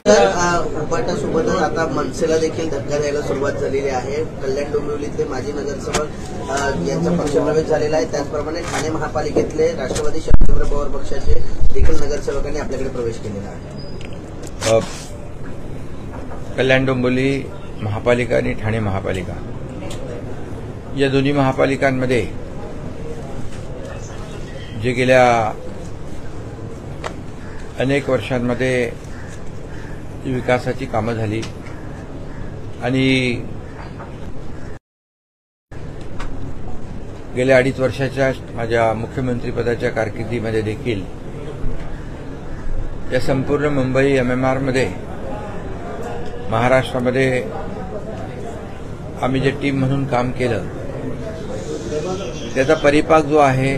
उबाटासोबतच आता मनसेला देखील धक्का द्यायला सुरुवात झालेली आहे। कल्याण डोंबिवलीतले माजी नगरसेवक यांचा पक्षप्रवेश झालेला आहे। त्याचप्रमाणे ठाणे महापालिकेतले राष्ट्रवादी शरद पवार पक्षाचे देखील नगरसेवकांनी आपल्याकडे प्रवेश केलेला आहे। कल्याण डोंबिवली महापालिका आणि ठाणे महापालिका या दोन्ही महापालिकांमध्ये जे गेल्या अनेक वर्षांमध्ये विकासाची कामं झाली आणि गेल्या 2.5 वर्षाच्या माझ्या मुख्यमंत्रीपदाच्या कारकिर्दीमध्ये देखील या संपूर्ण मुंबई MMR मध्ये महाराष्ट्रामध्ये आम्ही जे टीम म्हणून काम केलं त्याचा परिपाक जो आहे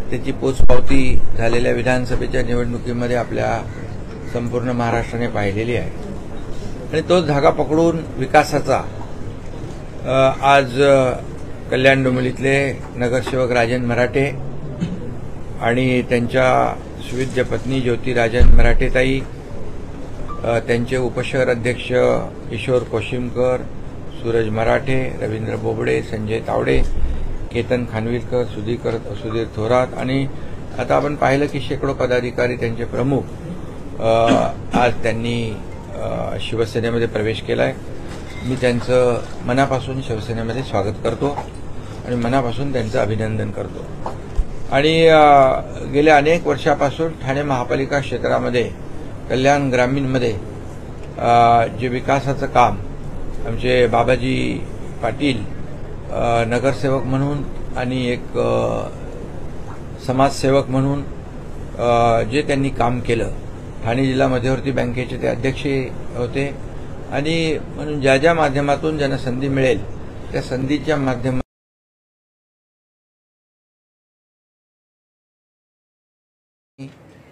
त्याची पोचपावती झालेल्या विधानसभेच्या निवडणुकीमध्ये आपल्या संपूर्ण महाराष्ट्राने पाहिलेली आहे आणि तोच धागा पकडून विकासाचा आज कल्याण डोंबिवलीतले नगरसेवक राजन मराठे आणि त्यांच्या सुविद्य पत्नी ज्योती राजन मराठेताई, त्यांचे उपशहर अध्यक्ष किशोर कोशिमकर, सूरज मराठे, रवींद्र बोबडे, संजय तावडे, केतन खानविलकर, सुधीर थोरात आणि आता आपण पाहिलं की शेकडो पदाधिकारी त्यांचे प्रमुख आज त्यांनी शिवसेनेमध्ये प्रवेश केलाय। मी त्यांचं मनापासून शिवसेनेमध्ये स्वागत करतो आणि मनापासून त्यांचं अभिनंदन करतो आणि गेल्या अनेक वर्षापासून ठाणे महापालिका क्षेत्रामध्ये कल्याण ग्रामीणमध्ये जे विकासाचं काम आमचे बाबाजी पाटील नगरसेवक म्हणून आणि एक समाजसेवक म्हणून जे त्यांनी काम केलं, ठाणे जिल्हा मध्यवर्ती बँकेचे ते अध्यक्ष होते आणि म्हणून ज्या ज्या माध्यमातून ज्यांना संधी मिळेल त्या संधीच्या माध्यमातून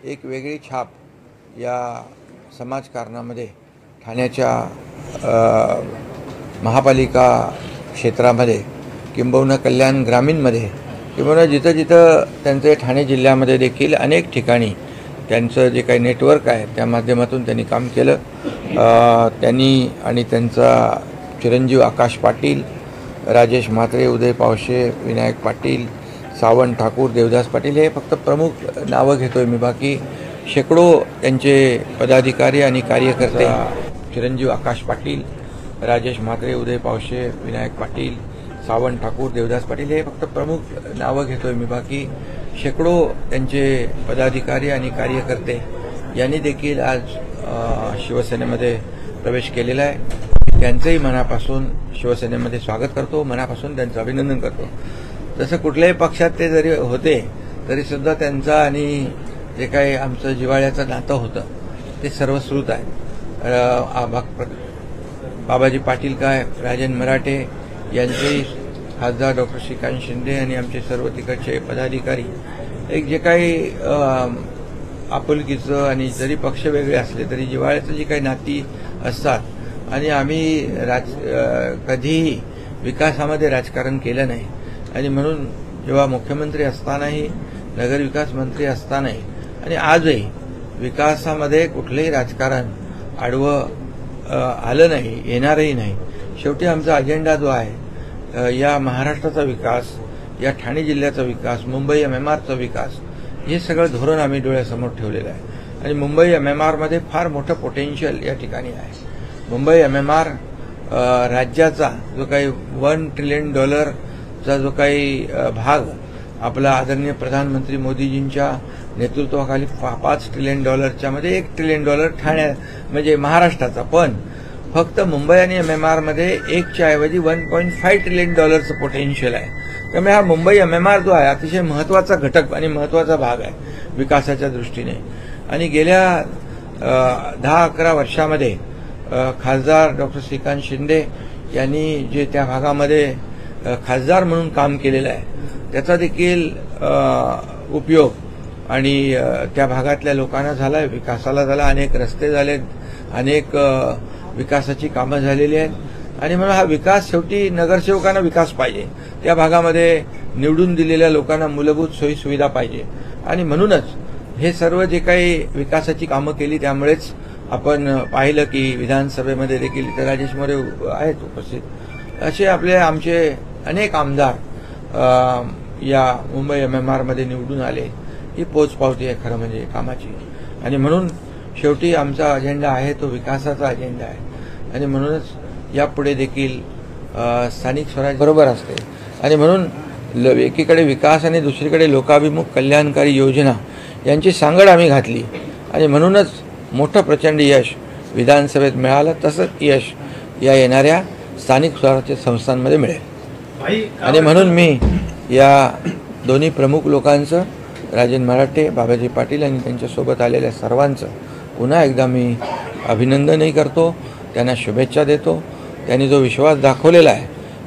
एक वेगळी छाप या समाजकारणामध्ये ठाण्याच्या महापालिका क्षेत्रामध्ये किंबहुना कल्याण ग्रामीणमध्ये किंबहुना जिथं जिथं त्यांचे ठाणे जिल्ह्यामध्ये देखील अनेक ठिकाणी त्यांचं जे काही नेटवर्क आहे त्या माध्यमातून त्यांनी काम केलं। त्यांनी आणि त्यांचा चिरंजीव आकाश पाटील, राजेश म्हात्रे, उदय पावशे, विनायक पाटील, सावंत ठाकूर, देवदास पाटील हे फक्त प्रमुख नावं घेतोय मी, बाकी शेकडो त्यांचे पदाधिकारी आणि कार्यकर्ते, चिरंजीव आकाश पाटील, राजेश म्हात्रे, उदय पावशे, विनायक पाटील, सावंत ठाकूर, देवदास पाटील हे फक्त प्रमुख नावं घेतोय मी, बाकी शेकडो त्यांचे पदाधिकारी आणि कार्यकर्ते यांनी देखील आज शिवसेनेमध्ये प्रवेश केलेला आहे। त्यांचंही मनापासून शिवसेनेमध्ये स्वागत करतो, मनापासून त्यांचं अभिनंदन करतो। जसं कुठल्याही पक्षात ते जरी होते तरी सुद्धा त्यांचं आणि जे काही आमचं जिव्हाळ्याचं नातं होतं ते सर्वश्रुत आहे। बाबाजी पाटील काय, राजन मराठे यांचेही खासदार डॉक्टर श्रीकांत शिंदे आणि आमचे सर्व तिकडचे पदाधिकारी एक जे काही आपुलकीचं आणि जरी पक्ष वेगळे असले तरी जिव्हाळ्याचं जी काही नाती असतात आणि आम्ही कधीही विकासामध्ये राजकारण केलं नाही आणि म्हणून जेव्हा मुख्यमंत्री असतानाही, नगरविकास मंत्री असतानाही आणि आजही विकासामध्ये कुठलंही राजकारण आडवं आलं नाही, येणारही नाही। शेवटी आमचा अजेंडा जो आहे या महाराष्ट्राचा विकास, या ठाणे जिल्ह्याचा विकास, मुंबई MMRचा विकास, हे सगळं धोरण आम्ही डोळ्यासमोर ठेवलेलं आहे आणि मुंबई MMR मध्ये फार मोठं पोटेन्शियल या ठिकाणी आहे। मुंबई MMR राज्याचा जो काही $1 ट्रिलियन चा जो काही भाग आपला आदरणीय प्रधानमंत्री मोदीजींच्या नेतृत्वाखाली $5 ट्रिलियन मध्ये $1 ट्रिलियन ठाणे म्हणजे महाराष्ट्राचा, पण फक्त मुंबई आणि MMR मध्ये 1च्या ऐवजी $1.5 ट्रिलियन पोटेन्शियल आहे। त्यामुळे हा मुंबई MMR जो आहे अतिशय महत्वाचा घटक आणि महत्वाचा भाग आहे विकासाच्या दृष्टीने आणि गेल्या 10-11 वर्षामध्ये खासदार डॉक्टर श्रीकांत शिंदे यांनी जे त्या भागामध्ये खासदार म्हणून काम केलेलं आहे त्याचा देखील उपयोग आणि त्या भागातल्या लोकांना झाला, विकासाला झाला, अनेक रस्ते झालेत, अनेक विकासाची कामं झालेली आहेत आणि म्हणून हा विकास शेवटी नगरसेवकांना विकास पाहिजे, त्या भागामध्ये निवडून दिलेल्या लोकांना मूलभूत सोयी सुविधा पाहिजे आणि म्हणूनच हे सर्व जे काही विकासाची कामं केली त्यामुळेच आपण पाहिलं की विधानसभेमध्ये देखील इथे राजेश मोरे आहेत उपस्थित, असे आमचे अनेक आमदार या मुंबई MMR मध्ये निवडून आले. ही पोचपावती आहे खरं म्हणजे कामाची. आणि म्हणून शेवटी आमचा अजेंडा आहे तो विकासाचा अजेंडा आहे. आणि म्हणूनच यापुढे देखील स्थानिक स्वराज्य बरोबर असते. आणि म्हणून एकीकडे विकास आणि दुसरीकडे लोकाभिमुख कल्याणकारी योजना यांची सांगड आम्ही घातली. आणि म्हणूनच मोठं प्रचंड यश विधानसभेत मिळालं. तसंच यश या येणाऱ्या स्थानिक स्वराज्य संस्थांमध्ये मिळेल. आणि म्हणून मी या दोन्ही प्रमुख लोकांचं, राजन मराठे, बाबाजी पाटील आणि त्यांच्यासोबत आलेल्या सर्वांचं पुन्हा एकदा मी अभिनंदनही करतो, त्यांना शुभेच्छा देतो. त्यांनी जो विश्वास दाखवलेला आहे,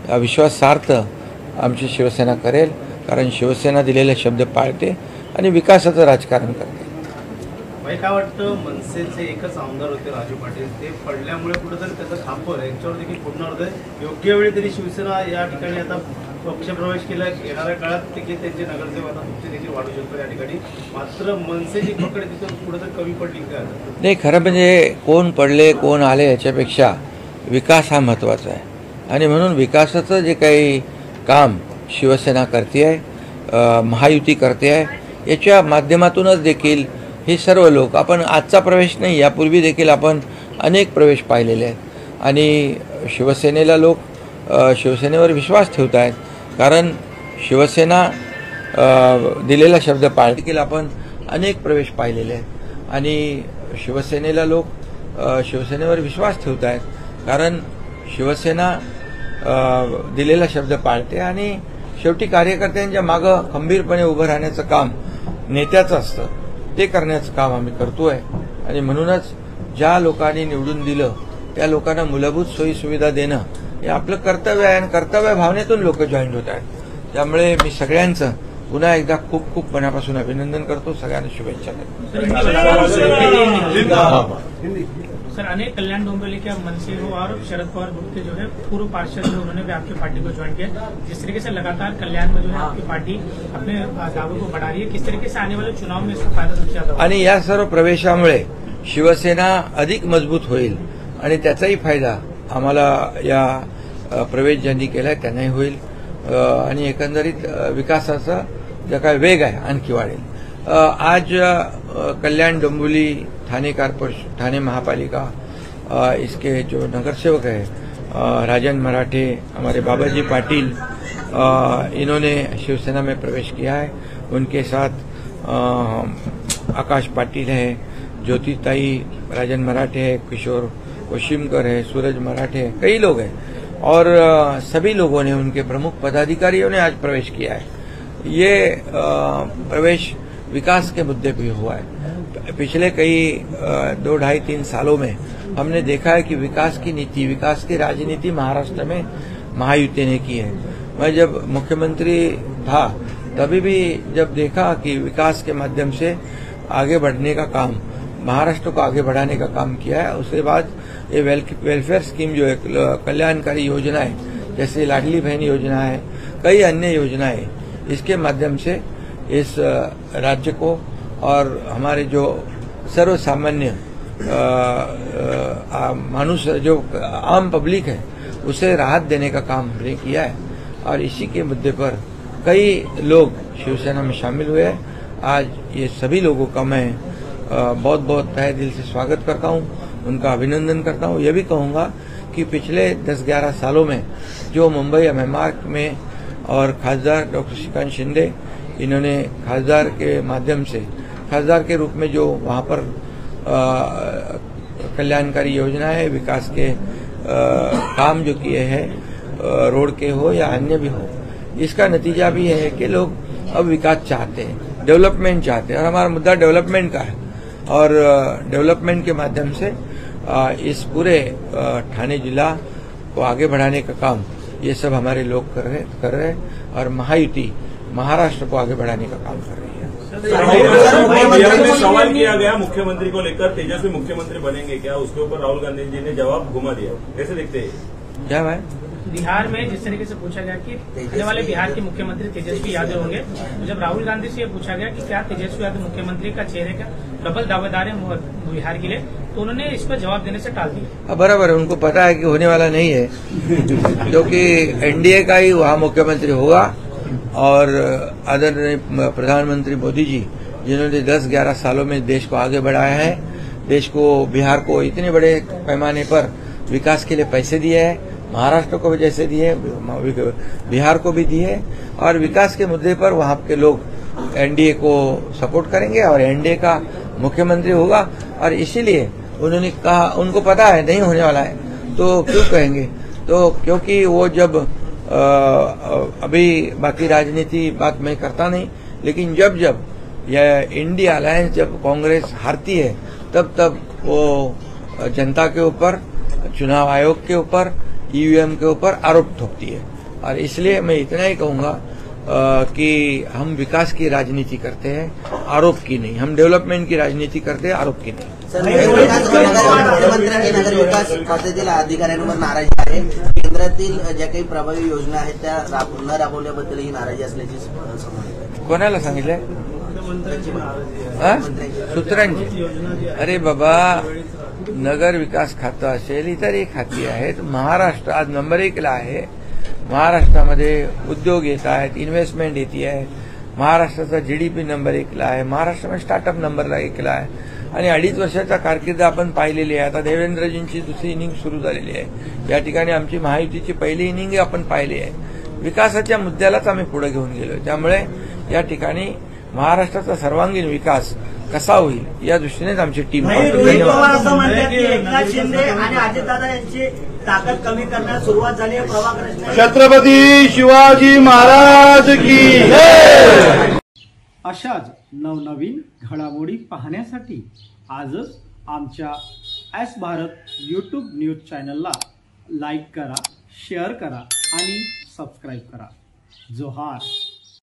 हा विश्वासार्थ आमची शिवसेना करेल. कारण शिवसेना दिलेले शब्द पाळते आणि विकासाचं राजकारण करते. काय वाटतं, मनसेचे एकच आमदार होते राजू पाटील, ते पडल्यामुळे कुठेतरी त्याचं खापर यांच्यावर देखील पुन्हा होतं. योग्य वेळी तरी शिवसेना या ठिकाणी आता पक्षप्रवेश केला. येणाऱ्या काळात देखील त्यांचे नगरसेवक आता तुमचे देखील वाढू शकतो या ठिकाणी. मात्र मनसेची पकड तिथं कुठेतरी कमी पडली का? नाही, खरं म्हणजे कोण पडले कोण आले याच्यापेक्षा विकास हा महत्त्वाचा आहे. आणि म्हणून विकासाचं जे काही काम शिवसेना करते आहे, महायुती करते आहे, याच्या माध्यमातूनच देखील हे सर्व लोक, आपण आजचा प्रवेश नाही, यापूर्वी देखील आपण अनेक प्रवेश पाहिलेले आहेत. आणि शिवसेनेला लोक शिवसेनेवर विश्वास ठेवत आहेत. कारण शिवसेना दिलेला शब्द पाळते. देखील आपण अनेक प्रवेश पाहिलेले आहेत. आणि शिवसेनेला लोक शिवसेनेवर विश्वास ठेवत आहेत. कारण शिवसेना दिलेला शब्द पाळते. आणि शेवटी कार्यकर्त्यांच्या मागं खंबीरपणे उभं राहण्याचं काम नेत्याचं असतं. ते करण्याचं काम आम्ही करतोय. आणि म्हणूनच ज्या लोकांनी निवडून दिलं त्या लोकांना मूलभूत सोयी सुविधा देणं हे आपलं कर्तव्य आहे. आणि कर्तव्य भावनेतून लोक जॉईन होत आहेत. त्यामुळे मी सगळ्यांचं पुन्हा एकदा खूप खूप मनापासून अभिनंदन करतो. सगळ्यांना शुभेच्छा देतो. सर, अनेक कल्याण डोंबिवली के मनसे हो और शरद पवार ग्रुप के जो है पूर्व पार्षद जो उन्होंने भी आपकी पार्टी को ज्वाइन किया. जिस तरीके से लगातार कल्याण में जो है आपकी पार्टी अपने दावों को बढ़ा रही है, किस तरीके से आने वाले चुनाव में इसका फायदा सबसे ज्यादा? आणि या सर्व प्रवेशामुळे शिवसेना अधिक मजबूत होईल. आणि त्याचाही फायदा आम्हाला या प्रवेश ज्यांनी केलाय त्यांनाही होईल. आणि एकंदरीत विकासाचा जो काय वेग आहे आणखी वाढेल. आज कल्याण डोंबिवली थाने कॉर्पोरेशन, थाने महापालिका, इसके जो नगरसेवक है राजन मराठे, हमारे बाबाजी पाटिल, इन्होंने शिवसेना में प्रवेश किया है. उनके साथ आकाश पाटिल है, ज्योतिताई राजन मराठे है, किशोर कोशिमकर है, सूरज मराठे है, कई लोग हैं. और सभी लोगों ने, उनके प्रमुख पदाधिकारियों ने आज प्रवेश किया है. ये प्रवेश विकास के मुद्दे पे हुआ है. पिछले कई 2-2.5-3 सालों में हमने देखा है कि विकास की नीति, विकास की राजनीति महाराष्ट्र में महायुति ने की है. मैं जब मुख्यमंत्री था तभी भी जब देखा कि विकास के माध्यम से आगे बढ़ने का काम, महाराष्ट्र को आगे बढ़ाने का काम किया है. उसके बाद ये वेलफेयर स्कीम जो है, कल्याणकारी योजनाएं जैसे लाडली बहन योजना है, कई अन्य योजनाएं, इसके माध्यम से इस राज्य को और हमारे जो सर्वसामान्य मानुष, जो आम पब्लिक है, उसे राहत देने का काम हमने किया है. और इसी के मुद्दे पर कई लोग शिवसेना में शामिल हुए हैं. आज ये सभी लोगों का मैं बहुत बहुत तहे दिल से स्वागत करता हूं, उनका अभिनंदन करता हूं. यह भी कहूंगा कि पिछले 10-11 सालों में जो मुंबई MMR में और खासदार डॉक्टर श्रीकांत शिंदे, इन्होंने खासदार के माध्यम से, खासदार के रूप में जो वहाँ पर कल्याणकारी योजनाएं, विकास के काम जो किए हैं, रोड के हो या अन्य भी हो, इसका नतीजा भी है कि लोग अब विकास चाहते हैं, डेवलपमेंट चाहते हैं. और हमारा मुद्दा डेवलपमेंट का है. और डेवलपमेंट के माध्यम से इस पूरे ठाणे जिला को आगे बढ़ाने का काम ये सब हमारे लोग कर रहे हैं. और महायुति महाराष्ट्र को आगे बढ़ाने का काम कर रही है. सवाल किया गया मुख्यमंत्री को लेकर, तेजस्वी मुख्यमंत्री बनेंगे क्या, उसके ऊपर राहुल गांधी जी ने जवाब घुमा दिया. कैसे देखते हैं? क्या भाई? बिहार में जिस तरीके से पूछा गया कि आने वाले बिहार के मुख्यमंत्री तेजस्वी यादव होंगे, तो जब राहुल गांधी से ये पूछा गया कि क्या तेजस्वी यादव मुख्यमंत्री का चेहरे का डबल दावेदार है बिहार के लिए, तो उन्होंने इस पर जवाब देने से टाल दिया। बराबर है, उनको पता है कि होने वाला नहीं है क्योंकि एनडीए का ही वहां मुख्यमंत्री होगा और आदरणीय प्रधानमंत्री मोदी जी जिन्होंने 10-11 सालों में देश को आगे बढ़ाया है, देश को बिहार को इतने बड़े पैमाने पर विकास के लिए पैसे दिए हैं, महाराष्ट्र को भी जैसे दिए, बिहार को भी दिए, और विकास के मुद्दे पर वहां के लोग एनडीए को सपोर्ट करेंगे और एनडीए का मुख्यमंत्री होगा। और इसीलिए उन्होंने कहा, उनको पता है नहीं होने वाला है, तो क्यों कहेंगे? तो क्योंकि वो जब अभी बाकी राजनीति बात मैं करता नहीं, लेकिन जब जब यह इंडिया अलायंस जब कांग्रेस हारती है तब वो जनता के ऊपर, चुनाव आयोग के ऊपर, ईवीएम के ऊपर आरोप ठोकती है। और इसलिए मैं इतना ही कहूंगा कि हम विकास की राजनीति करते हैं, आरोप की नहीं। हम डेव्हलपमेंट की राजनीति करते हैं, आरोप की नाही। मुख्यमंत्र्यांनी नगर विकास खात्यातील अधिकाऱ्यांवर नाराजी आहे। केंद्रातील ज्या काही प्रभावी योजना आहेत त्या न राबवल्याबद्दल ही नाराजी असल्याची समोर येते। कोणाला सांगितलंय? सूत्रांची? अरे बाबा, नगर विकास खातं असेल, इतरही खाती आहेत, महाराष्ट्र आज नंबर 1 ला आहे। महाराष्ट्रामध्ये उद्योग येत आहेत, इन्व्हेस्टमेंट येते आहे, महाराष्ट्राचा जीडीपी नंबर 1 ला आहे, महाराष्ट्रामध्ये स्टार्टअप नंबर 1 ला आहे, आणि 2.5 वर्षाचा कारकीर्द आपण पाहिलेली आहे। आता देवेंद्रजींची दुसरी इनिंग सुरू झालेली आहे, या ठिकाणी आमची महायुतीची पहिली इनिंग आपण पाहिली आहे। विकासाच्या मुद्द्यालाच आम्ही पुढे घेऊन गेलो, त्यामुळे या ठिकाणी महाराष्ट्राचा सर्वांगीण विकास कसा होईल या दृष्टीनेच आमची टीम एकनाथ शिंदे आणि अजितदादा यांची ताकद कमी करण्यास सुरुवात झाली आहे। प्रभाकर छत्रपती शिवाजी महाराज की जय। अशाच नवनवीन घडामोडी पाहण्यासाठी आजच आमच्या एस भारत यूट्यूब न्यूज चॅनलला लाईक करा, शेअर करा आणि सबस्क्राईब करा। जोहार।